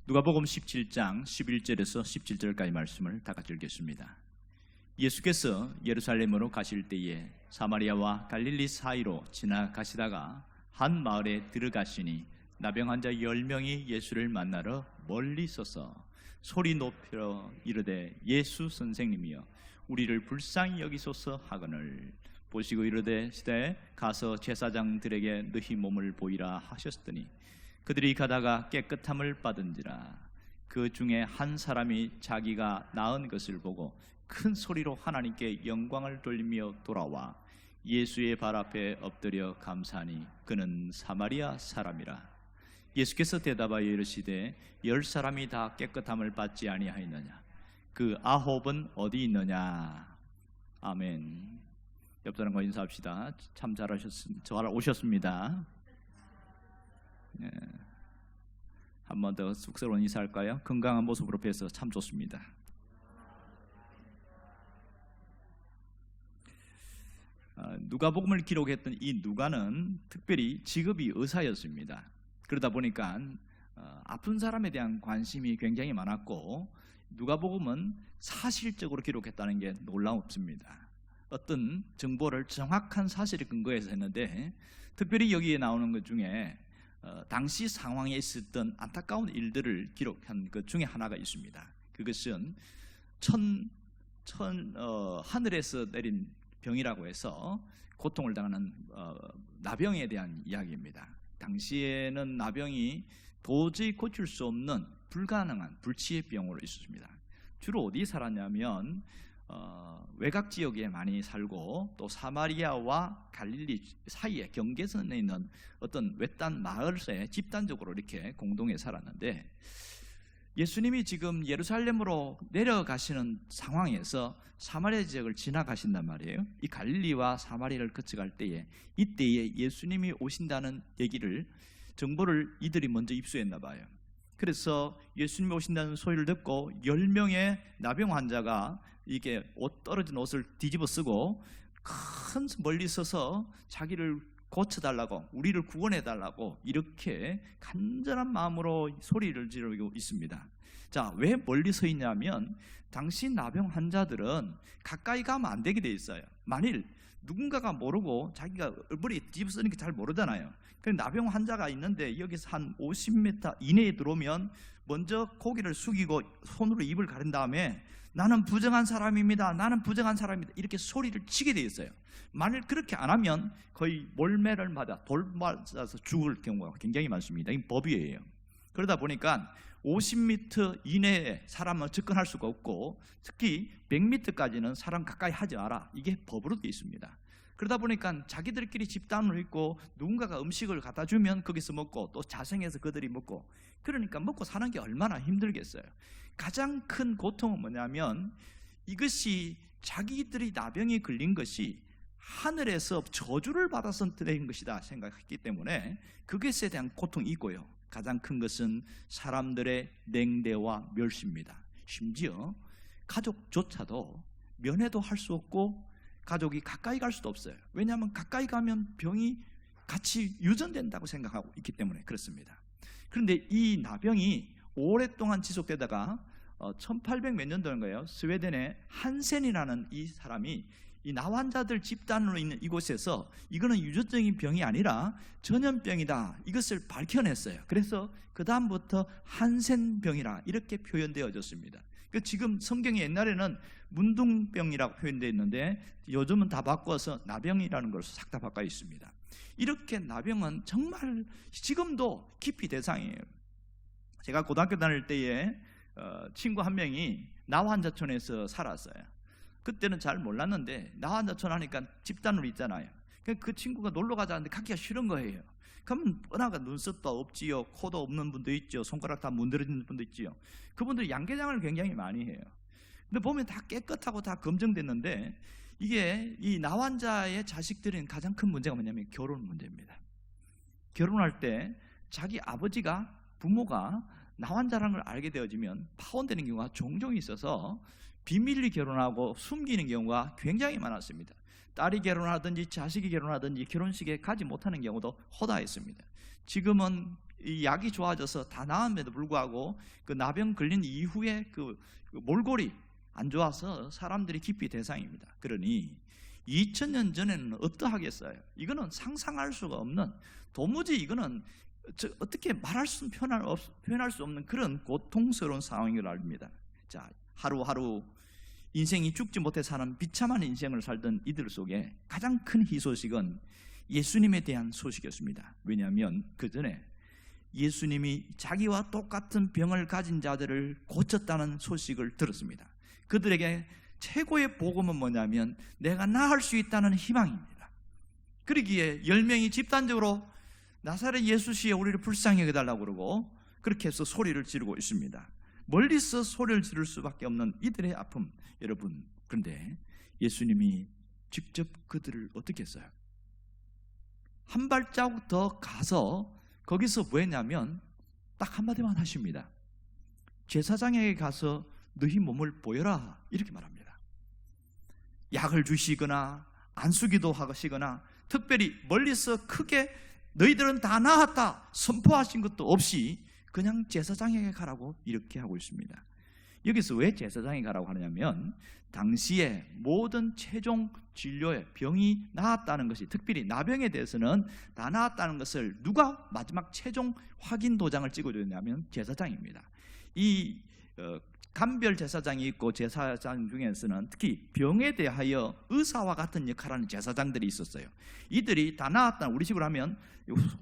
누가복음 17장 11절에서 17절까지 말씀을 다 같이 읽겠습니다. 예수께서 예루살렘으로 가실 때에 사마리아와 갈릴리 사이로 지나가시다가 한 마을에 들어가시니 나병 환자 10명이 예수를 만나러 멀리 서서 소리 높여 이르되 예수 선생님이여 우리를 불쌍히 여기소서 하거늘 보시고 이르되 시대 가서 제사장들에게 너희 몸을 보이라 하셨더니 그들이 가다가 깨끗함을 받은지라. 그 중에 한 사람이 자기가 나은 것을 보고 큰 소리로 하나님께 영광을 돌리며 돌아와 예수의 발 앞에 엎드려 감사하니 그는 사마리아 사람이라. 예수께서 대답하여 이르시되 10사람이 다 깨끗함을 받지 아니하였느냐? 그 9은 어디 있느냐? 아멘. 옆 사람과 인사합시다. 참 잘 오셨습니다. 네. 한 번 더 쑥스러운 인사할까요? 건강한 모습으로 뵈서 참 좋습니다. 누가복음을 기록했던 이 누가는 특별히 직업이 의사였습니다. 그러다 보니까 아픈 사람에 대한 관심이 굉장히 많았고 누가복음은 사실적으로 기록했다는 게 놀랍습니다. 어떤 정보를 정확한 사실에 근거해서 했는데 특별히 여기에 나오는 것 중에 당시 상황에 있었던 안타까운 일들을 기록한 것 중에 하나가 있습니다. 그것은 하늘에서 내린 병이라고 해서 고통을 당하는 나병에 대한 이야기입니다. 당시에는 나병이 도저히 고칠 수 없는 불가능한 불치의 병으로 있었습니다. 주로 어디 살았냐면 외곽 지역에 많이 살고 또 사마리아와 갈릴리 사이에 경계선에 있는 어떤 외딴 마을에 집단적으로 이렇게 공동에 살았는데 예수님이 지금 예루살렘으로 내려가시는 상황에서 사마리아 지역을 지나가신단 말이에요. 이 갈릴리와 사마리아를 거쳐갈 때에 이때에 예수님이 오신다는 정보를 이들이 먼저 입수했나 봐요. 그래서 예수님이 오신다는 소리를 듣고 10명의 나병 환자가 이게 떨어진 옷을 뒤집어 쓰고 큰 멀리 서서 자기를 고쳐달라고 우리를 구원해달라고 이렇게 간절한 마음으로 소리를 지르고 있습니다. 자, 왜 멀리 서 있냐면 당시 나병 환자들은 가까이 가면 안 되게 돼 있어요. 만일 누군가가 모르고 자기가 머리에 뒤집어 쓰니까 잘 모르잖아요. 그래서 나병 환자가 있는데 여기서 한 50m 이내에 들어오면 먼저 고개를 숙이고 손으로 입을 가린 다음에 나는 부정한 사람입니다. 나는 부정한 사람입니다. 이렇게 소리를 치게 돼 있어요. 만일 그렇게 안 하면 거의 몰매를 맞아 돌 맞아서 죽을 경우가 굉장히 많습니다. 이 법이에요. 그러다 보니까 50m 이내에 사람은 접근할 수가 없고 특히 100m까지는 사람 가까이 하지 마라. 이게 법으로 되어 있습니다. 그러다 보니까 자기들끼리 집단으로 있고 누군가가 음식을 갖다 주면 거기서 먹고 또 자생해서 그들이 먹고 그러니까 먹고 사는 게 얼마나 힘들겠어요. 가장 큰 고통은 뭐냐면 이것이 자기들이 나병이 걸린 것이 하늘에서 저주를 받아서 된 것이다 생각했기 때문에 그것에 대한 고통이 있고요. 가장 큰 것은 사람들의 냉대와 멸시입니다. 심지어 가족조차도 면회도 할 수 없고 가족이 가까이 갈 수도 없어요. 왜냐하면 가까이 가면 병이 같이 유전된다고 생각하고 있기 때문에 그렇습니다. 그런데 이 나병이 오랫동안 지속되다가 1800 몇 년도인가요? 스웨덴의 한센이라는 이 사람이 이 나환자들 집단으로 있는 이곳에서 이거는 유전적인 병이 아니라 전염병이다 이것을 밝혀냈어요. 그래서 그 다음부터 한센병이라 이렇게 표현되어졌습니다. 지금 성경에 옛날에는 문둥병이라고 표현되어 있는데 요즘은 다 바꿔서 나병이라는 것을 싹 다 바꿔 있습니다. 이렇게 나병은 정말 지금도 기피 대상이에요. 제가 고등학교 다닐 때에 친구 한 명이 나환자촌에서 살았어요. 그때는 잘 몰랐는데 나환자촌 하니까 집단으로 있잖아요. 그 친구가 놀러 가자는데 가기가 싫은 거예요. 그러면 뻔하게 눈썹도 없지요, 코도 없는 분도 있죠, 손가락 다 문드러진 분도 있지요. 그분들이 양계장을 굉장히 많이 해요. 근데 보면 다 깨끗하고 다 검증됐는데 이게 이 나환자의 자식들은 가장 큰 문제가 뭐냐면 결혼 문제입니다. 결혼할 때 자기 아버지가 부모가 나환자라는 걸 알게 되어지면 파혼되는 경우가 종종 있어서 비밀리 결혼하고 숨기는 경우가 굉장히 많았습니다. 딸이 결혼하든지 자식이 결혼하든지 결혼식에 가지 못하는 경우도 허다했습니다. 지금은 이 약이 좋아져서 다 나음에도 불구하고 그 나병 걸린 이후에 그 몰골이 안 좋아서 사람들이 기피 대상입니다. 그러니 2000년 전에는 어떠하겠어요? 이거는 상상할 수가 없는, 도무지 이거는 어떻게 표현할 수 없는 그런 고통스러운 상황을 압니다. 자, 하루하루 인생이 죽지 못해 사는 비참한 인생을 살던 이들 속에 가장 큰 희소식은 예수님에 대한 소식이었습니다. 왜냐하면 그 전에 예수님이 자기와 똑같은 병을 가진 자들을 고쳤다는 소식을 들었습니다. 그들에게 최고의 복음은 뭐냐면 내가 나을 수 있다는 희망입니다. 그러기에 10명이 집단적으로 나사렛 예수시에 우리를 불쌍히 여겨달라고 그러고 그렇게 해서 소리를 지르고 있습니다. 멀리서 소리를 지를 수밖에 없는 이들의 아픔, 여러분, 그런데 예수님이 직접 그들을 어떻게 했어요? 한 발자국 더 가서 거기서 뭐 했냐면 딱 한마디만 하십니다. 제사장에게 가서 너희 몸을 보여라, 이렇게 말합니다. 약을 주시거나 안수기도 하시거나 특별히 멀리서 크게 너희들은 다 나았다 선포하신 것도 없이 그냥 제사장에게 가라고 이렇게 하고 있습니다. 여기서 왜 제사장에게 가라고 하냐면 당시에 모든 최종 진료에 병이 나았다는 것이, 특별히 나병에 대해서는 다 나았다는 것을 누가 마지막 최종 확인 도장을 찍어줬냐면 제사장입니다. 이 감별 제사장이 있고 제사장 중에서는 특히 병에 대하여 의사와 같은 역할을 하는 제사장들이 있었어요. 이들이 다 나았다, 우리 식으로 하면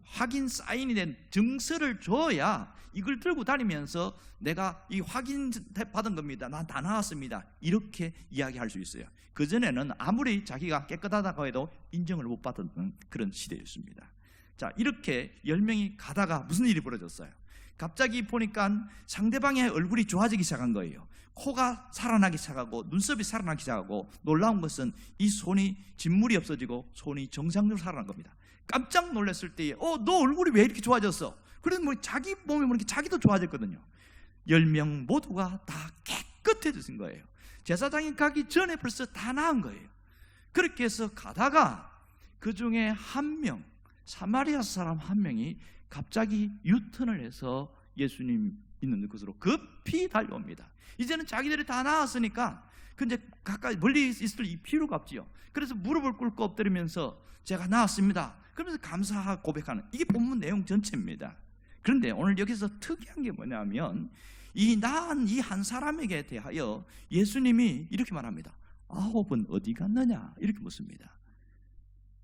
확인 사인이 된 증서를 줘야 이걸 들고 다니면서 내가 이 확인 받은 겁니다, 난 다 나았습니다, 이렇게 이야기할 수 있어요. 그전에는 아무리 자기가 깨끗하다고 해도 인정을 못 받았던 그런 시대였습니다. 자, 이렇게 10명이 가다가 무슨 일이 벌어졌어요? 갑자기 보니까 상대방의 얼굴이 좋아지기 시작한 거예요. 코가 살아나기 시작하고 눈썹이 살아나기 시작하고, 놀라운 것은 이 손이 진물이 없어지고 손이 정상적으로 살아난 겁니다. 깜짝 놀랐을 때에 너 얼굴이 왜 이렇게 좋아졌어? 그래서 뭐 자기 몸이 보니까 자기도 좋아졌거든요. 10명 모두가 다 깨끗해진 거예요. 제사장이 가기 전에 벌써 다 나은 거예요. 그렇게 해서 가다가 그 중에 한 명, 사마리아 사람 한 명이 갑자기 유턴을 해서 예수님 있는 곳으로 급히 달려옵니다. 이제는 자기들이 다 나았으니까 근데 가까이 멀리 있을 필요가 없지요. 그래서 무릎을 꿇고 엎드리면서 제가 나았습니다, 그러면서 감사하고 고백하는, 이게 본문 내용 전체입니다. 그런데 오늘 여기서 특이한 게 뭐냐면 이 나은 이 한 사람에게 대하여 예수님이 이렇게 말합니다. 9은 어디 갔느냐, 이렇게 묻습니다.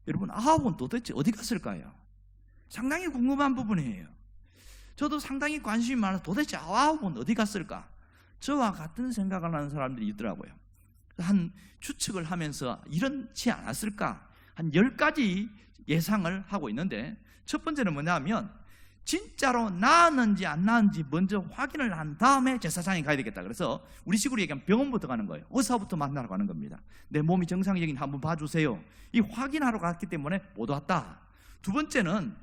여러분, 9은 도대체 어디 갔을까요? 상당히 궁금한 부분이에요. 저도 상당히 관심이 많아서 도대체 9은 어디 갔을까? 저와 같은 생각을 하는 사람들이 있더라고요. 한 추측을 하면서 이렇지 않았을까? 한 10가지 예상을 하고 있는데, 첫 번째는 뭐냐면 진짜로 나았는지 안 나았는지 먼저 확인을 한 다음에 제사장에 가야 되겠다. 그래서 우리 식으로 얘기하면 병원부터 가는 거예요. 의사부터 만나러 가는 겁니다. 내 몸이 정상적인 한번 봐주세요, 이 확인하러 갔기 때문에 못 왔다. 두 번째는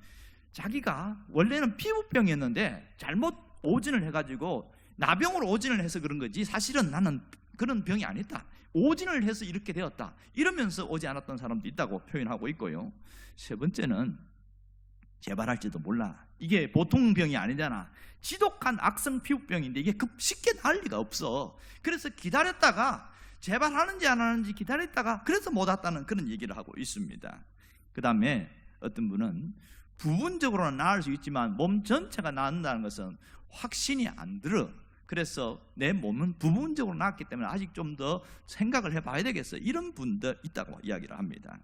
자기가 원래는 피부병이었는데 잘못 오진을 해가지고 나병으로 오진을 해서 그런 거지 사실은 나는 그런 병이 아니다, 오진을 해서 이렇게 되었다, 이러면서 오지 않았던 사람도 있다고 표현하고 있고요. 세 번째는 재발할지도 몰라, 이게 보통 병이 아니잖아, 지독한 악성 피부병인데 이게 쉽게 나을 리가 없어. 그래서 기다렸다가 재발하는지 안 하는지 기다렸다가 그래서 못 왔다는 그런 얘기를 하고 있습니다. 그 다음에 어떤 분은 부분적으로는 나을 수 있지만 몸 전체가 나은다는 것은 확신이 안 들어. 그래서 내 몸은 부분적으로 나았기 때문에 아직 좀 더 생각을 해봐야 되겠어, 이런 분도 있다고 이야기를 합니다.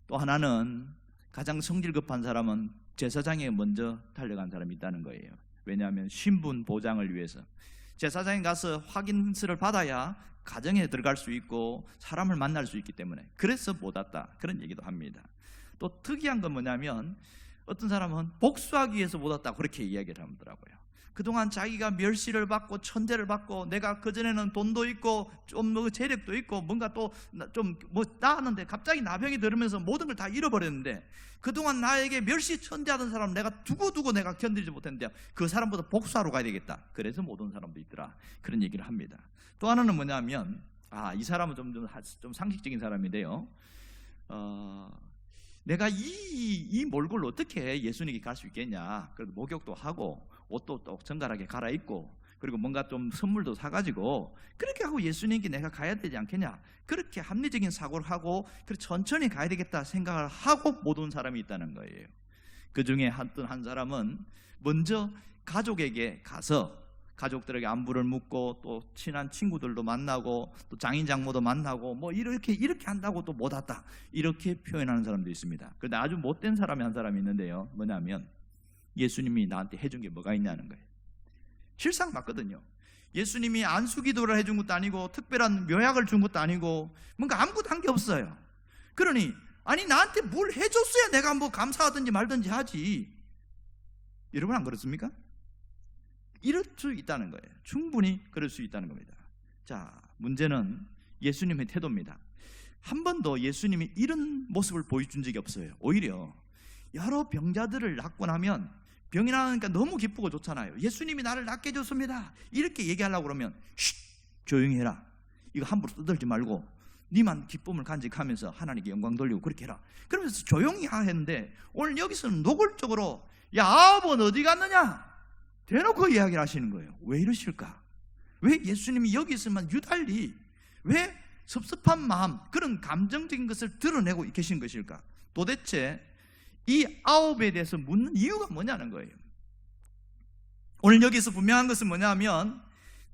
또 하나는 가장 성질 급한 사람은 제사장에 먼저 달려간 사람이 있다는 거예요. 왜냐하면 신분 보장을 위해서 제사장에 가서 확인서를 받아야 가정에 들어갈 수 있고 사람을 만날 수 있기 때문에 그래서 못 왔다, 그런 얘기도 합니다. 또 특이한 건 뭐냐면 어떤 사람은 복수하기 위해서 못 왔다, 그렇게 이야기를 하더라고요. 그동안 자기가 멸시를 받고 천대를 받고 내가 그전에는 돈도 있고 좀 뭐 재력도 있고 뭔가 또 좀 뭐 나았는데 갑자기 나병이 들으면서 모든 걸 다 잃어버렸는데 그동안 나에게 멸시 천대하던 사람 내가 두고두고 내가 견디지 못했는데 그 사람보다 복수하러 가야 되겠다, 그래서 못 온 사람도 있더라, 그런 얘기를 합니다. 또 하나는 뭐냐면 이 사람은 좀 상식적인 사람인데요. 내가 이 몰골로 어떻게 예수님께 갈 수 있겠냐. 그래도 목욕도 하고 옷도 또 정갈하게 갈아입고 그리고 뭔가 좀 선물도 사가지고 그렇게 하고 예수님께 내가 가야 되지 않겠냐. 그렇게 합리적인 사고를 하고 천천히 가야 되겠다 생각을 하고 못 온 사람이 있다는 거예요. 그 중에 한 사람은 먼저 가족에게 가서 가족들에게 안부를 묻고 또 친한 친구들도 만나고 또 장인 장모도 만나고 뭐 이렇게 한다고 또 못 왔다 이렇게 표현하는 사람도 있습니다. 그런데 아주 못된 사람이 한 사람이 있는데요. 뭐냐면 예수님이 나한테 해준 게 뭐가 있냐는 거예요. 실상 맞거든요. 예수님이 안수기도를 해준 것도 아니고 특별한 묘약을 준 것도 아니고 뭔가 아무것도 한 게 없어요. 그러니 아니 나한테 뭘 해줬어야 내가 뭐 감사하든지 말든지 하지. 여러분 안 그렇습니까? 이럴 수 있다는 거예요. 충분히 그럴 수 있다는 겁니다. 자, 문제는 예수님의 태도입니다. 한 번도 예수님이 이런 모습을 보여준 적이 없어요. 오히려 여러 병자들을 낫고 나면 병이 나니까 너무 기쁘고 좋잖아요. 예수님이 나를 낫게 해줬습니다 이렇게 얘기하려고 그러면 쉿 조용히 해라. 이거 함부로 떠들지 말고 니만 기쁨을 간직하면서 하나님께 영광 돌리고 그렇게 해라. 그러면서 조용히 하는데 오늘 여기서는 노골적으로 야 아버는 어디 갔느냐 대놓고 이야기를 하시는 거예요. 왜 이러실까? 왜 예수님이 여기 있으면 유달리 왜 섭섭한 마음 그런 감정적인 것을 드러내고 계신 것일까? 도대체 이 아홉에 대해서 묻는 이유가 뭐냐는 거예요. 오늘 여기서 분명한 것은 뭐냐면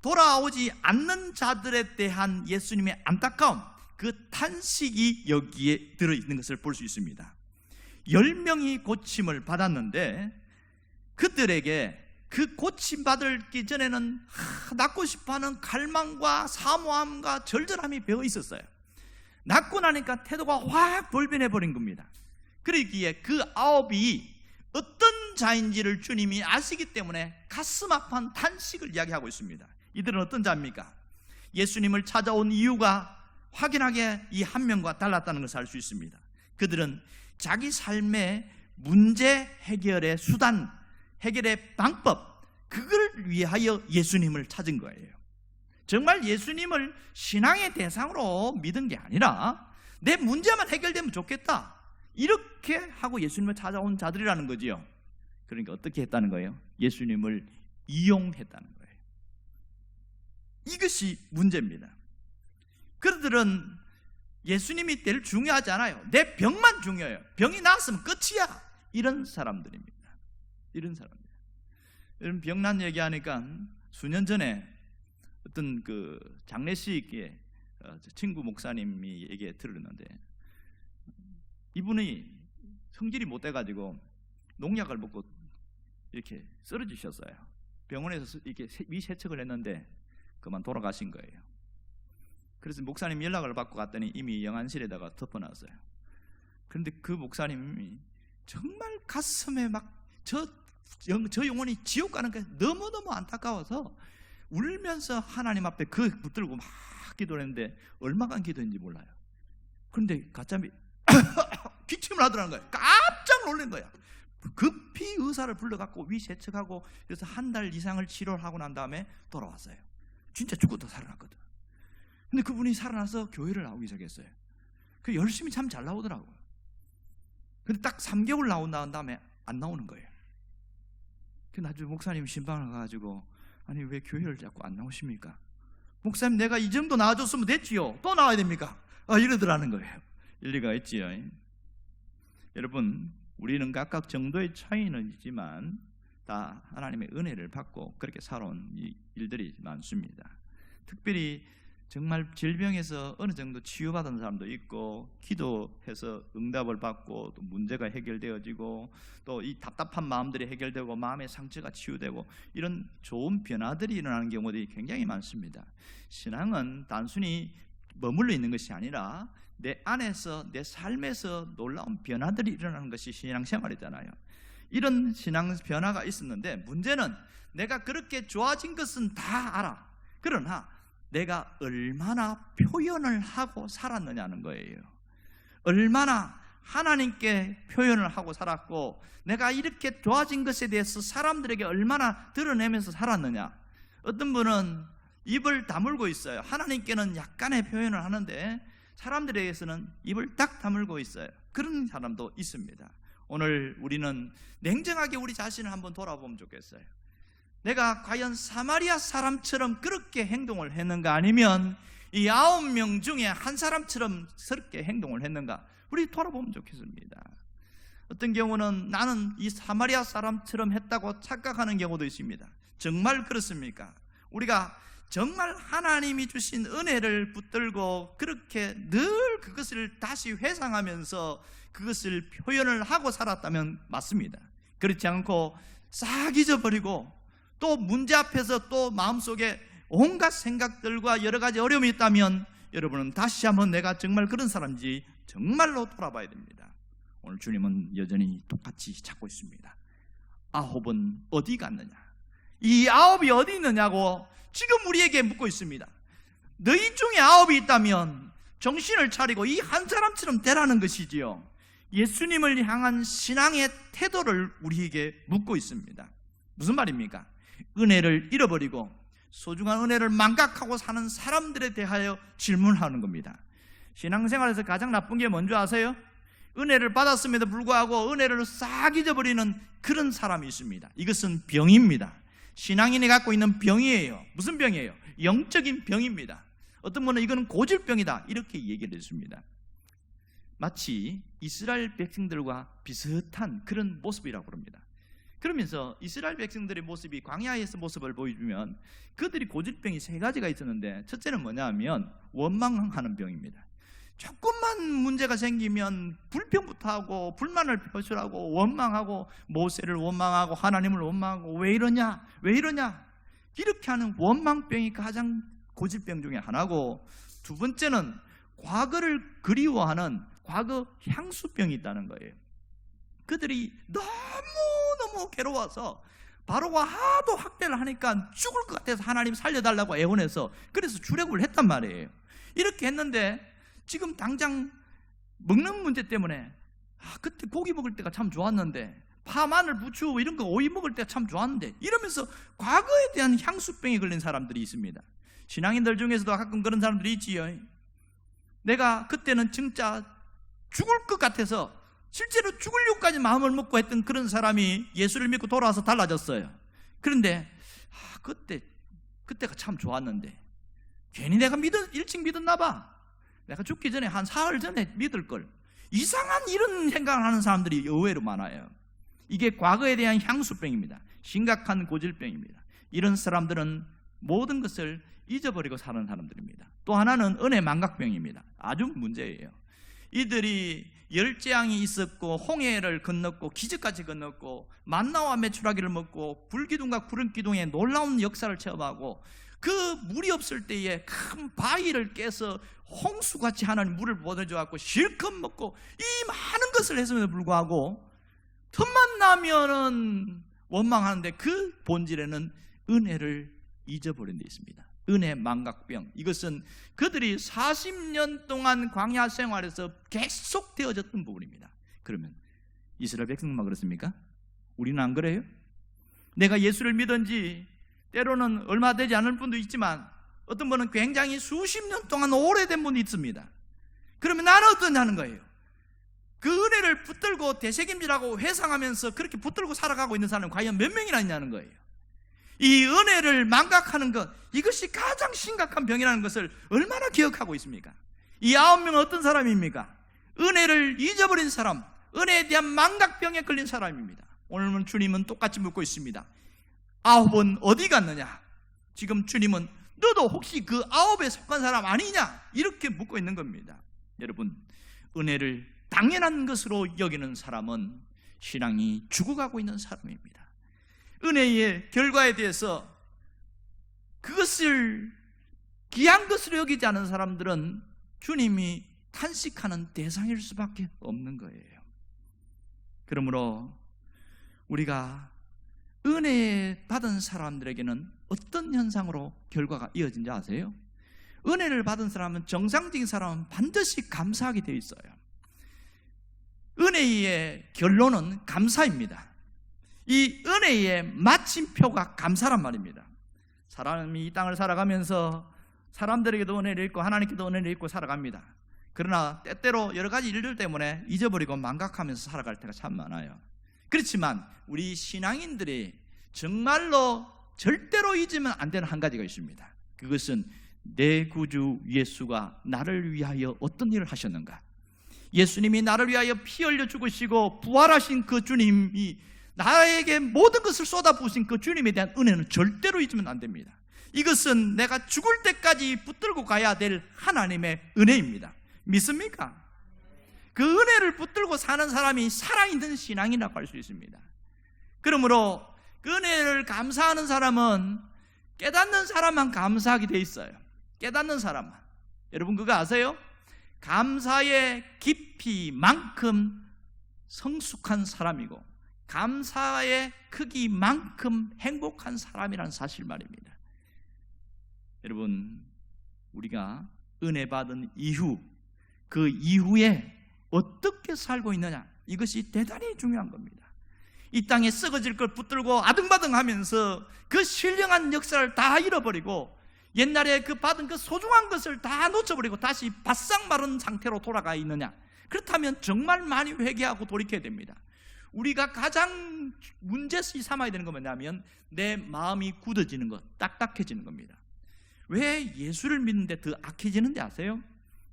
돌아오지 않는 자들에 대한 예수님의 안타까움 그 탄식이 여기에 들어있는 것을 볼 수 있습니다. 10명이 고침을 받았는데 그들에게 그 고침받기 전에는 낫고 싶어하는 갈망과 사모함과 절절함이 배어 있었어요. 낫고 나니까 태도가 확 돌변해버린 겁니다. 그러기에 그 아홉이 어떤 자인지를 주님이 아시기 때문에 가슴 아픈 탄식을 이야기하고 있습니다. 이들은 어떤 자입니까? 예수님을 찾아온 이유가 확연하게 이 한 명과 달랐다는 것을 알 수 있습니다. 그들은 자기 삶의 문제 해결의 수단, 해결의 방법, 그걸 위하여 예수님을 찾은 거예요. 정말 예수님을 신앙의 대상으로 믿은 게 아니라 내 문제만 해결되면 좋겠다 이렇게 하고 예수님을 찾아온 자들이라는 거지요. 그러니까 어떻게 했다는 거예요? 예수님을 이용했다는 거예요. 이것이 문제입니다. 그들은 예수님이 제일 중요하지 않아요. 내 병만 중요해요. 병이 나았으면 끝이야. 이런 사람들입니다. 이런 사람들. 여러분 병난 얘기하니까 수년 전에 어떤 그 장례식에 친구 목사님이 얘기 들었는데 이분이 성질이 못 돼가지고 농약을 먹고 이렇게 쓰러지셨어요. 병원에서 이렇게 위세척을 했는데 그만 돌아가신 거예요. 그래서 목사님 연락을 받고 갔더니 이미 영안실에다가 덮어놨어요. 그런데 그 목사님이 정말 가슴에 막 저 영혼이 지옥 가는 게 너무너무 안타까워서 울면서 하나님 앞에 그 붙들고 막 기도를 했는데 얼마간 기도했는지 몰라요. 그런데 가짜미 기침을 하더라는 거예요. 깜짝 놀란 거야. 급히 의사를 불러갖고 위세척하고 그래서 한 달 이상을 치료를 하고 난 다음에 돌아왔어요. 진짜 죽었다 살아났거든. 근데 그분이 살아나서 교회를 나오기 시작했어요. 그 열심히 참 잘 나오더라고요. 근데 딱 3개월 나온 다음에 안 나오는 거예요. 그 나중에 목사님 신방을 가가지고 아니 왜 교회를 자꾸 안 나오십니까? 목사님 내가 이 정도 나와줬으면 됐지요. 또 나와야 됩니까? 이러더라는 거예요. 일리가 있지요. 여러분 우리는 각각 정도의 차이는 있지만 다 하나님의 은혜를 받고 그렇게 살아온 일들이 많습니다. 특별히 정말 질병에서 어느 정도 치유받은 사람도 있고 기도해서 응답을 받고 또 문제가 해결되어지고 또 이 답답한 마음들이 해결되고 마음의 상처가 치유되고 이런 좋은 변화들이 일어나는 경우들이 굉장히 많습니다. 신앙은 단순히 머물러 있는 것이 아니라 내 안에서 내 삶에서 놀라운 변화들이 일어나는 것이 신앙생활이잖아요. 이런 신앙 변화가 있었는데 문제는 내가 그렇게 좋아진 것은 다 알아. 그러나 내가 얼마나 표현을 하고 살았느냐는 거예요. 얼마나 하나님께 표현을 하고 살았고 내가 이렇게 좋아진 것에 대해서 사람들에게 얼마나 드러내면서 살았느냐. 어떤 분은 입을 다물고 있어요. 하나님께는 약간의 표현을 하는데 사람들에게서는 입을 딱 다물고 있어요. 그런 사람도 있습니다. 오늘 우리는 냉정하게 우리 자신을 한번 돌아보면 좋겠어요. 내가 과연 사마리아 사람처럼 그렇게 행동을 했는가, 아니면 이 9명 중에 한 사람처럼 그렇게 행동을 했는가, 우리 돌아보면 좋겠습니다. 어떤 경우는 나는 이 사마리아 사람처럼 했다고 착각하는 경우도 있습니다. 정말 그렇습니까? 우리가 정말 하나님이 주신 은혜를 붙들고 그렇게 늘 그것을 다시 회상하면서 그것을 표현을 하고 살았다면 맞습니다. 그렇지 않고 싹 잊어버리고 또 문제 앞에서 또 마음속에 온갖 생각들과 여러 가지 어려움이 있다면 여러분은 다시 한번 내가 정말 그런 사람인지 정말로 돌아봐야 됩니다. 오늘 주님은 여전히 똑같이 찾고 있습니다. 9은 어디 갔느냐, 이 9이 어디 있느냐고 지금 우리에게 묻고 있습니다. 너희 중에 9이 있다면 정신을 차리고 이 한 사람처럼 되라는 것이지요. 예수님을 향한 신앙의 태도를 우리에게 묻고 있습니다. 무슨 말입니까? 은혜를 잃어버리고 소중한 은혜를 망각하고 사는 사람들에 대하여 질문하는 겁니다. 신앙생활에서 가장 나쁜 게 뭔지 아세요? 은혜를 받았음에도 불구하고 은혜를 싹 잊어버리는 그런 사람이 있습니다. 이것은 병입니다. 신앙인이 갖고 있는 병이에요. 무슨 병이에요? 영적인 병입니다. 어떤 분은 이거는 고질병이다 이렇게 얘기를 했습니다. 마치 이스라엘 백성들과 비슷한 그런 모습이라고 그럽니다. 그러면서 이스라엘 백성들의 모습이 광야에서 모습을 보여주면 그들이 고질병이 3가지가 있었는데, 첫째는 뭐냐 하면 원망하는 병입니다. 조금만 문제가 생기면 불평부터 하고 불만을 표출하고 원망하고 모세를 원망하고 하나님을 원망하고 왜 이러냐 이렇게 하는 원망병이 가장 고질병 중에 하나고, 두 번째는 과거를 그리워하는 과거 향수병이 있다는 거예요. 그들이 너무 괴로워서 바로가 하도 학대를 하니까 죽을 것 같아서 하나님 살려달라고 애원해서 그래서 출애굽을 했단 말이에요. 이렇게 했는데 지금 당장 먹는 문제 때문에 그때 고기 먹을 때가 참 좋았는데, 파, 마늘, 부추 이런 거 오이 먹을 때가 참 좋았는데, 이러면서 과거에 대한 향수병이 걸린 사람들이 있습니다. 신앙인들 중에서도 가끔 그런 사람들이 있지요. 내가 그때는 진짜 죽을 것 같아서 실제로 죽으려고까지 마음을 먹고 했던 그런 사람이 예수를 믿고 돌아와서 달라졌어요. 그런데 그때가 참 좋았는데 괜히 내가 일찍 믿었나 봐. 내가 죽기 전에 한 사흘 전에 믿을 걸. 이상한 이런 생각을 하는 사람들이 의외로 많아요. 이게 과거에 대한 향수병입니다. 심각한 고질병입니다. 이런 사람들은 모든 것을 잊어버리고 사는 사람들입니다. 또 하나는 은혜 망각병입니다. 아주 문제예요. 이들이 열재앙이 있었고 홍해를 건넜고 기적까지 건넜고 만나와 메추라기를 먹고 불기둥과 구름기둥의 놀라운 역사를 체험하고 그 물이 없을 때에 큰 바위를 깨서 홍수같이 하나님 물을 보내줘갖고 실컷 먹고 이 많은 것을 했음에도 불구하고 틈만 나면은 원망하는데 그 본질에는 은혜를 잊어버린 데 있습니다. 은혜 망각병. 이것은 그들이 40년 동안 광야 생활에서 계속 되어졌던 부분입니다. 그러면 이스라엘 백성만 그렇습니까? 우리는 안 그래요? 내가 예수를 믿은 지 때로는 얼마 되지 않을 분도 있지만 어떤 분은 굉장히 수십 년 동안 오래된 분이 있습니다. 그러면 나는 어떠냐는 거예요. 그 은혜를 붙들고 되새김질하고 회상하면서 그렇게 붙들고 살아가고 있는 사람은 과연 몇 명이나 있냐는 거예요. 이 은혜를 망각하는 것, 이것이 가장 심각한 병이라는 것을 얼마나 기억하고 있습니까? 이 9명은 어떤 사람입니까? 은혜를 잊어버린 사람, 은혜에 대한 망각병에 걸린 사람입니다. 오늘은 주님은 똑같이 묻고 있습니다. 9은 어디 갔느냐? 지금 주님은 너도 혹시 그 9에 속한 사람 아니냐? 이렇게 묻고 있는 겁니다. 여러분, 은혜를 당연한 것으로 여기는 사람은 신앙이 죽어가고 있는 사람입니다. 은혜의 결과에 대해서 그것을 귀한 것으로 여기지 않은 사람들은 주님이 탄식하는 대상일 수밖에 없는 거예요. 그러므로 우리가 은혜 받은 사람들에게는 어떤 현상으로 결과가 이어진지 아세요? 은혜를 받은 사람은, 정상적인 사람은 반드시 감사하게 되어 있어요. 은혜의 결론은 감사입니다. 이 은혜의 마침표가 감사란 말입니다. 사람이 이 땅을 살아가면서 사람들에게도 은혜를 입고 하나님께도 은혜를 입고 살아갑니다. 그러나 때때로 여러 가지 일들 때문에 잊어버리고 망각하면서 살아갈 때가 참 많아요. 그렇지만 우리 신앙인들이 정말로 절대로 잊으면 안 되는 한 가지가 있습니다. 그것은 내 구주 예수가 나를 위하여 어떤 일을 하셨는가. 예수님이 나를 위하여 피 흘려 죽으시고 부활하신 그 주님이 나에게 모든 것을 쏟아부으신 그 주님에 대한 은혜는 절대로 잊으면 안 됩니다. 이것은 내가 죽을 때까지 붙들고 가야 될 하나님의 은혜입니다. 믿습니까? 그 은혜를 붙들고 사는 사람이 살아있는 신앙이라고 할 수 있습니다. 그러므로 그 은혜를 감사하는 사람은 깨닫는 사람만 감사하게 돼 있어요. 깨닫는 사람만. 여러분 그거 아세요? 감사의 깊이만큼 성숙한 사람이고 감사의 크기만큼 행복한 사람이라는 사실 말입니다. 여러분 우리가 은혜 받은 이후 그 이후에 어떻게 살고 있느냐, 이것이 대단히 중요한 겁니다. 이 땅에 썩어질 걸 붙들고 아등바등하면서 그 신령한 역사를 다 잃어버리고 옛날에 그 받은 그 소중한 것을 다 놓쳐버리고 다시 바싹 마른 상태로 돌아가 있느냐, 그렇다면 정말 많이 회개하고 돌이켜야 됩니다. 우리가 가장 문제시 삼아야 되는 건 뭐냐면 내 마음이 굳어지는 것, 딱딱해지는 겁니다. 왜 예수를 믿는데 더 악해지는지 아세요?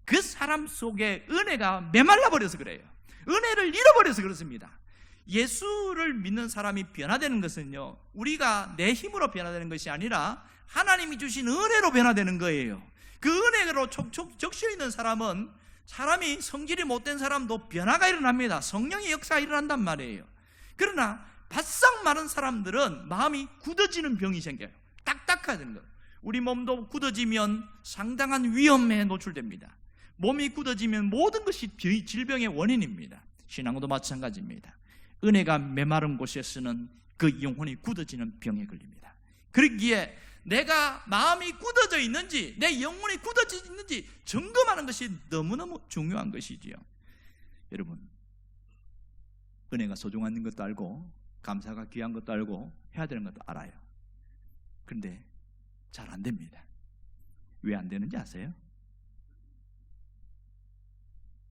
그 사람 속에 은혜가 메말라 버려서 그래요. 은혜를 잃어버려서 그렇습니다. 예수를 믿는 사람이 변화되는 것은요, 우리가 내 힘으로 변화되는 것이 아니라 하나님이 주신 은혜로 변화되는 거예요. 그 은혜로 적셔 있는 사람은, 사람이 성질이 못된 사람도 변화가 일어납니다. 성령의 역사가 일어난단 말이에요. 그러나 바싹 마른 사람들은 마음이 굳어지는 병이 생겨요. 딱딱해야 되는 거예요. 우리 몸도 굳어지면 상당한 위험에 노출됩니다. 몸이 굳어지면 모든 것이 질병의 원인입니다. 신앙도 마찬가지입니다. 은혜가 메마른 곳에서는 그 영혼이 굳어지는 병에 걸립니다. 그러기에 내가 마음이 굳어져 있는지, 내 영혼이 굳어져 있는지 점검하는 것이 너무너무 중요한 것이지요. 여러분, 은혜가 소중한 것도 알고 감사가 귀한 것도 알고 해야 되는 것도 알아요. 그런데 잘 안 됩니다. 왜 안 되는지 아세요?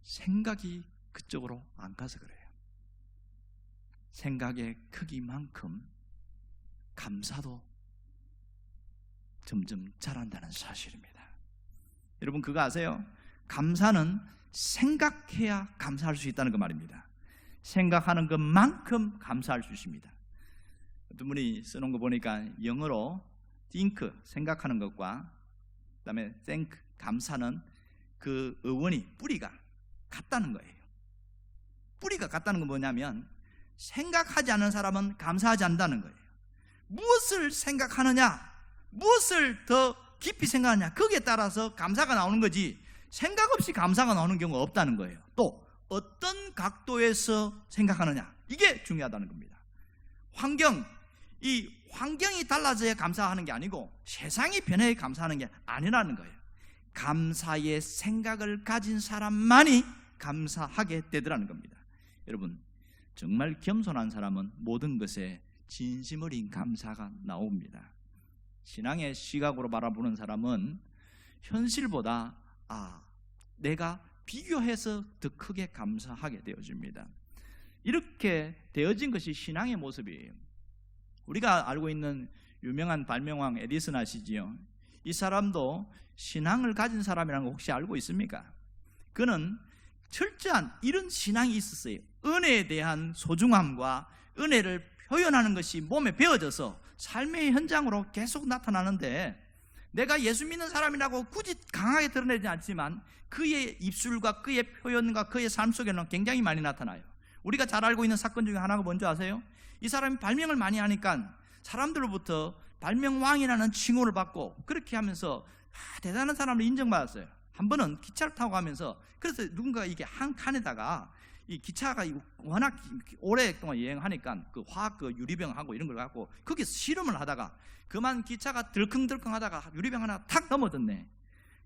생각이 그쪽으로 안 가서 그래요. 생각의 크기만큼 감사도 점점 자란다는 사실입니다. 여러분 그거 아세요? 감사는 생각해야 감사할 수 있다는 그 말입니다. 생각하는 것만큼 감사할 수 있습니다. 어떤 분이 써놓은 거 보니까 영어로 think, 생각하는 것과 그다음에 thank, 감사는 그 어원이, 뿌리가 같다는 거예요. 뿌리가 같다는 건 뭐냐면 생각하지 않는 사람은 감사하지 않는다는 거예요. 무엇을 생각하느냐, 무엇을 더 깊이 생각하느냐, 거기에 따라서 감사가 나오는 거지 생각 없이 감사가 나오는 경우가 없다는 거예요. 또 어떤 각도에서 생각하느냐, 이게 중요하다는 겁니다. 이 환경이 달라져야 감사하는 게 아니고 세상이 변해야 감사하는 게 아니라는 거예요. 감사의 생각을 가진 사람만이 감사하게 되더라는 겁니다. 여러분 정말 겸손한 사람은 모든 것에 진심 어린 감사가 나옵니다. 신앙의 시각으로 바라보는 사람은 현실보다 내가 비교해서 더 크게 감사하게 되어집니다. 이렇게 되어진 것이 신앙의 모습이에요. 우리가 알고 있는 유명한 발명왕 에디슨 아시지요? 이 사람도 신앙을 가진 사람이라는 거 혹시 알고 있습니까? 그는 철저한 이런 신앙이 있었어요. 은혜에 대한 소중함과 은혜를 표현하는 것이 몸에 배어져서 삶의 현장으로 계속 나타나는데, 내가 예수 믿는 사람이라고 굳이 강하게 드러내지 않지만 그의 입술과 그의 표현과 그의 삶 속에는 굉장히 많이 나타나요. 우리가 잘 알고 있는 사건 중에 하나가 뭔지 아세요? 이 사람이 발명을 많이 하니까 사람들로부터 발명왕이라는 칭호를 받고 그렇게 하면서 대단한 사람을 인정받았어요. 한 번은 기차를 타고 가면서, 그래서 누군가 이게 한 칸에다가 이 기차가 워낙 오랫동안 여행하니까 그 화학 그 유리병하고 이런 걸 갖고 거기서 실험을 하다가 그만 기차가 들컹들컹 하다가 유리병 하나 탁 넘어졌네.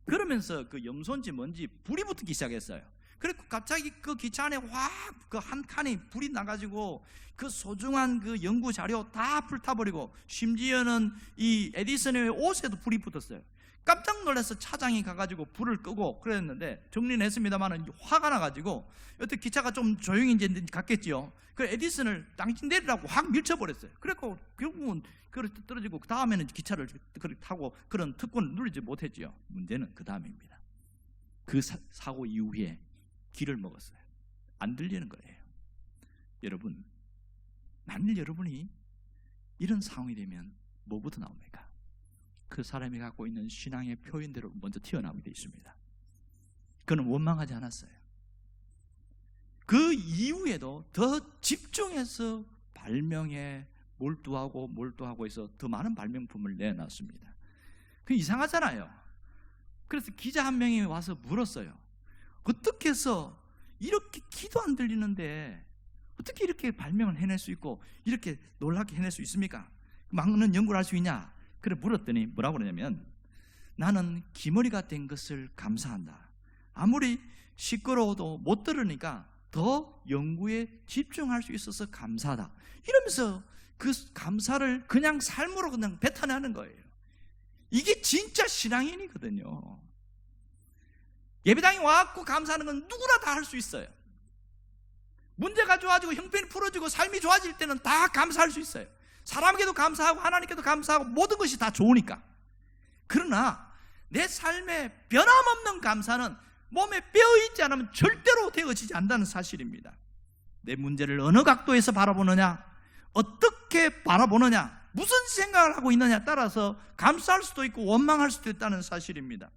그러면서 그 염소인지 뭔지 불이 붙기 시작했어요. 그리고 갑자기 그 기차 안에 확 그 한 칸이 불이 나가지고 그 소중한 그 연구 자료 다 불타버리고 심지어는 이 에디슨의 옷에도 불이 붙었어요. 깜짝 놀라서 차장이 가가지고 불을 끄고 그랬는데, 정리는 했습니다만 화가 나가지고 어떻게 기차가 좀 조용히 이제 갔겠지요. 그 에디슨을 당신 내리라고 확 밀쳐버렸어요. 그래서 결국은 떨어지고 그 다음에는 기차를 타고 그런 특권을 누리지 못했지요. 문제는 그 다음입니다. 그 사고 이후에 기를 먹었어요. 안 들리는 거예요. 여러분, 만일 여러분이 이런 상황이 되면 뭐부터 나옵니까? 그 사람이 갖고 있는 신앙의 표현대로 먼저 튀어나오게 되어 있습니다. 그는 원망하지 않았어요. 그 이후에도 더 집중해서 발명에 몰두하고 해서 더 많은 발명품을 내놨습니다. 그 이상하잖아요. 그래서 기자 한 명이 와서 물었어요. 어떻게 해서 이렇게 귀도 안 들리는데 어떻게 이렇게 발명을 해낼 수 있고 이렇게 놀랍게 해낼 수 있습니까? 많은 연구를 할 수 있냐? 그래 물었더니 뭐라고 그러냐면, 나는 기머리가 된 것을 감사한다. 아무리 시끄러워도 못 들으니까 더 연구에 집중할 수 있어서 감사하다. 이러면서 그 감사를 그냥 삶으로 그냥 뱉어내는 거예요. 이게 진짜 신앙인이거든요. 예배당에 와갖고 감사하는 건 누구나 다 할 수 있어요. 문제가 좋아지고 형편이 풀어지고 삶이 좋아질 때는 다 감사할 수 있어요. 사람에게도 감사하고 하나님께도 감사하고 모든 것이 다 좋으니까. 그러나 내 삶에 변함없는 감사는 몸에 뼈있지 않으면 절대로 되어지지 않는다는 사실입니다. 내 문제를 어느 각도에서 바라보느냐, 어떻게 바라보느냐, 무슨 생각을 하고 있느냐에 따라서 감사할 수도 있고 원망할 수도 있다는 사실입니다.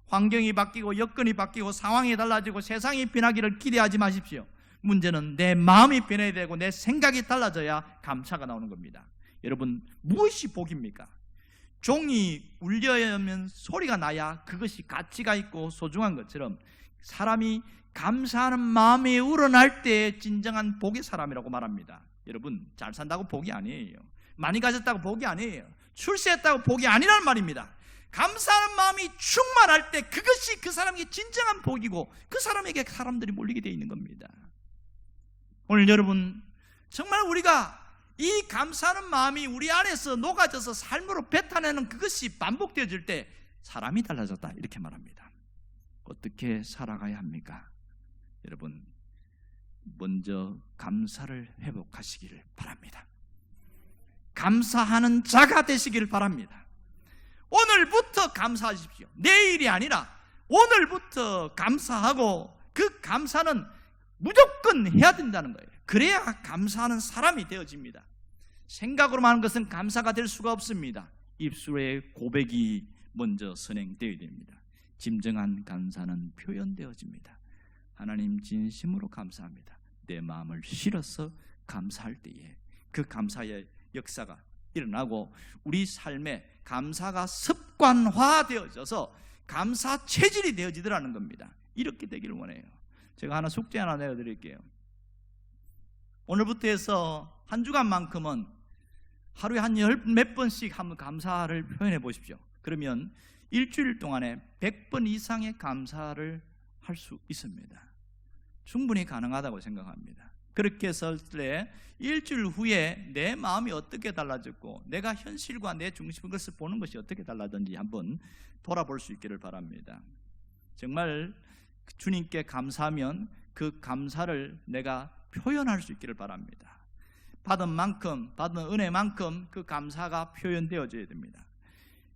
환경이 바뀌고 여건이 바뀌고 상황이 달라지고 세상이 변하기를 기대하지 마십시오. 문제는 내 마음이 변해야 되고 내 생각이 달라져야 감사가 나오는 겁니다. 여러분, 무엇이 복입니까? 종이 울려야면 소리가 나야 그것이 가치가 있고 소중한 것처럼, 사람이 감사하는 마음이 우러날 때 진정한 복의 사람이라고 말합니다. 여러분, 잘 산다고 복이 아니에요. 많이 가졌다고 복이 아니에요. 출세했다고 복이 아니란 말입니다. 감사하는 마음이 충만할 때 그것이 그 사람에게 진정한 복이고 그 사람에게 사람들이 몰리게 되어 있는 겁니다. 오늘 여러분, 정말 우리가 이 감사하는 마음이 우리 안에서 녹아져서 삶으로 뱉어내는 그것이 반복되어질 때 사람이 달라졌다, 이렇게 말합니다. 어떻게 살아가야 합니까? 여러분, 먼저 감사를 회복하시기를 바랍니다. 감사하는 자가 되시기를 바랍니다. 오늘부터 감사하십시오. 내일이 아니라 오늘부터 감사하고, 그 감사는 무조건 해야 된다는 거예요. 그래야 감사하는 사람이 되어집니다. 생각으로만 하는 것은 감사가 될 수가 없습니다. 입술의 고백이 먼저 선행되어야 됩니다. 진정한 감사는 표현되어집니다. 하나님, 진심으로 감사합니다. 내 마음을 실어서 감사할 때에 그 감사의 역사가 일어나고 우리 삶에 감사가 습관화되어져서 감사 체질이 되어지더라는 겁니다. 이렇게 되기를 원해요. 제가 숙제 하나 내어드릴게요. 오늘부터 해서 한 주간만큼은 하루에 한 몇 번씩 한번 감사를 표현해 보십시오. 그러면 일주일 동안에 100번 이상의 감사를 할 수 있습니다. 충분히 가능하다고 생각합니다. 그렇게 했을 때 일주일 후에 내 마음이 어떻게 달라졌고 내가 현실과 내 중심의 것을 보는 것이 어떻게 달라졌는지 한번 돌아볼 수 있기를 바랍니다. 정말 주님께 감사하면 그 감사를 내가 표현할 수 있기를 바랍니다. 받은 만큼, 받은 은혜만큼 그 감사가 표현되어져야 됩니다.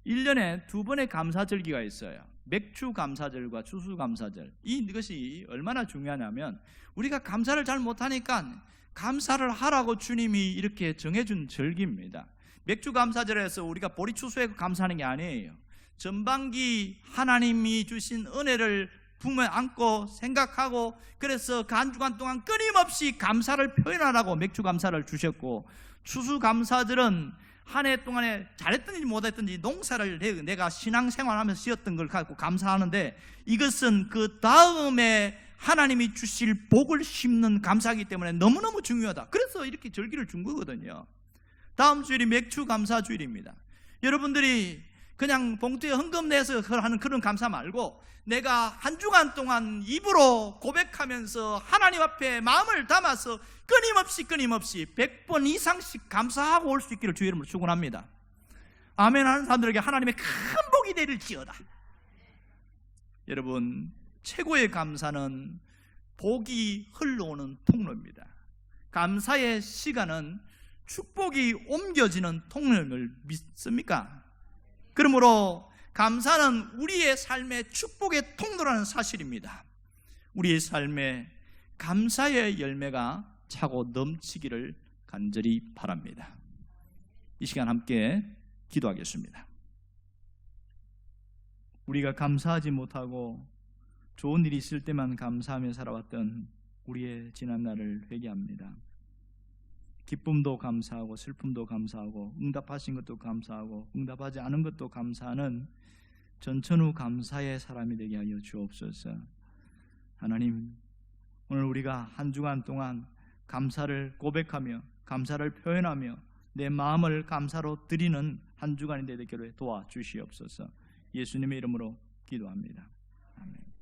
1년에 2번의 감사절기가 있어요. 맥주 감사절과 추수 감사절. 이것이 얼마나 중요하냐면, 우리가 감사를 잘 못하니까 감사를 하라고 주님이 이렇게 정해준 절기입니다. 맥주 감사절에서 우리가 보리 추수에 감사하는 게 아니에요. 전반기 하나님이 주신 은혜를 품에 안고 생각하고, 그래서 그 한 주간 동안 끊임없이 감사를 표현하라고 맥주 감사를 주셨고, 추수 감사절은 한 해 동안에 잘했든지 못했든지 농사를 내가 신앙생활하면서 지었던 걸 갖고 감사하는데, 이것은 그 다음에 하나님이 주실 복을 심는 감사이기 때문에 너무너무 중요하다. 그래서 이렇게 절기를 준 거거든요. 다음 주일이 맥주 감사 주일입니다. 여러분들이 그냥 봉투에 헌금 내서 하는 그런 감사 말고, 내가 한 주간 동안 입으로 고백하면서 하나님 앞에 마음을 담아서 끊임없이 100번 이상씩 감사하고 올 수 있기를 주의 이름으로 축원합니다. 아멘 하는 사람들에게 하나님의 큰 복이 내릴지어다. 여러분, 최고의 감사는 복이 흘러오는 통로입니다. 감사의 시간은 축복이 옮겨지는 통로를 믿습니까? 그러므로 감사는 우리의 삶의 축복의 통로라는 사실입니다. 우리의 삶에 감사의 열매가 차고 넘치기를 간절히 바랍니다. 이 시간 함께 기도하겠습니다. 우리가 감사하지 못하고 좋은 일이 있을 때만 감사하며 살아왔던 우리의 지난 날을 회개합니다. 기쁨도 감사하고 슬픔도 감사하고 응답하신 것도 감사하고 응답하지 않은 것도 감사하는 전천후 감사의 사람이 되게 하여 주옵소서. 하나님, 오늘 우리가 한 주간 동안 감사를 고백하며 감사를 표현하며 내 마음을 감사로 드리는 한 주간이 되게 도와주시옵소서. 예수님의 이름으로 기도합니다. 아멘.